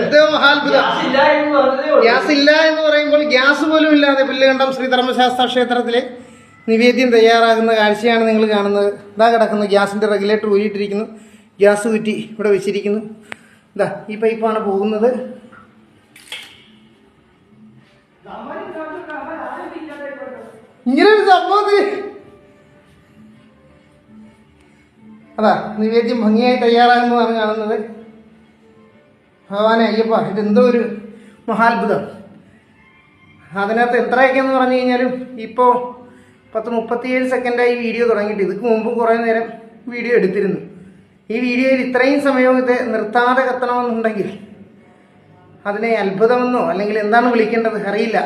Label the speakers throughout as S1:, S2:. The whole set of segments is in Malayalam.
S1: എന്തോ മഹാത്ഭുതം. ഗ്യാസ് ഇല്ല എന്ന് പറയുമ്പോൾ ഗ്യാസ് പോലും ഇല്ലാതെ പുല്ലുകണ്ടം ശ്രീ ധർമ്മശാസ്ത്ര ക്ഷേത്രത്തിലെ നിവേദ്യം തയ്യാറാകുന്ന കാഴ്ചയാണ് നിങ്ങൾ കാണുന്നത്. ഇതാ കിടക്കുന്നു, ഗ്യാസിന്റെ റെഗുലേറ്റർ ഊരിയിട്ടിരിക്കുന്നു, ഗ്യാസ് കുറ്റി ഇവിടെ വെച്ചിരിക്കുന്നു. ഇതാ ഈ പൈപ്പാണ് പോകുന്നത്. ഇങ്ങനൊരു സംഭവത്തിൽ അതാ നിവേദ്യം ഭംഗിയായി തയ്യാറാകുന്നതാണ് കാണുന്നത്. ഭഗവാനെ അയ്യപ്പ, ഇതെന്തോ ഒരു മഹാത്ഭുതം. അതിനകത്ത് എത്രയൊക്കെയെന്ന് പറഞ്ഞു കഴിഞ്ഞാലും ഇപ്പോൾ 37 സെക്കൻഡായി വീഡിയോ തുടങ്ങിയിട്ട്. ഇതിക്ക് മുമ്പ് കുറേ നേരം വീഡിയോ എടുത്തിരുന്നു. ഈ വീഡിയോയിൽ ഇത്രയും സമയവും ഇത് നിർത്താതെ കത്തണമെന്നുണ്ടെങ്കിൽ അതിനെ അത്ഭുതമെന്നോ അല്ലെങ്കിൽ എന്താണ് വിളിക്കേണ്ടത് അറിയില്ല.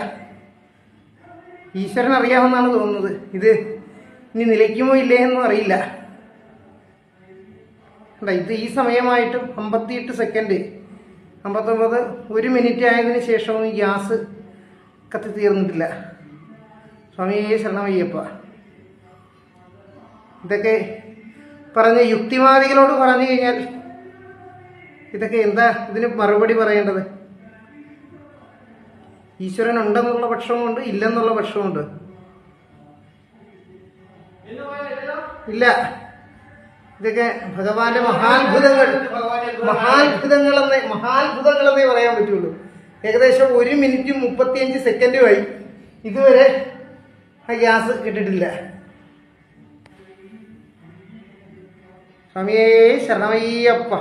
S1: ഈശ്വരൻ അറിയാമെന്നാണ് തോന്നുന്നത്. ഇത് ഇനി നിലയ്ക്കുമോ ഇല്ലേ എന്നും അറിയില്ല. ഇത് ഈ സമയമായിട്ടും 58 സെക്കൻഡ് 59 1 മിനിറ്റ് ആയതിനു ശേഷവും ഈ ഗ്യാസ് കത്തി തീർന്നിട്ടില്ല. സ്വാമിയെ ശരണമയ്യപ്പ. ഇതൊക്കെ പറഞ്ഞ യുക്തിവാദികളോട് പറഞ്ഞു കഴിഞ്ഞാൽ ഇതൊക്കെ എന്താ ഇതിന് മറുപടി പറയേണ്ടത്? ഈശ്വരൻ ഉണ്ടെന്നുള്ള പക്ഷവുമുണ്ട്, ഇല്ലെന്നുള്ള പക്ഷവുമുണ്ട്. ഇല്ല, ഇതൊക്കെ ഭഗവാന്റെ മഹാത്ഭുതങ്ങളെന്നേ പറയാൻ പറ്റുള്ളൂ. ഏകദേശം 1 മിനിറ്റും 35 സെക്കൻഡുമായി ഇതുവരെ ആ ഗ്യാസ് കിട്ടിയിട്ടില്ല. സ്വാമിയേ ശരണമയ്യപ്പ.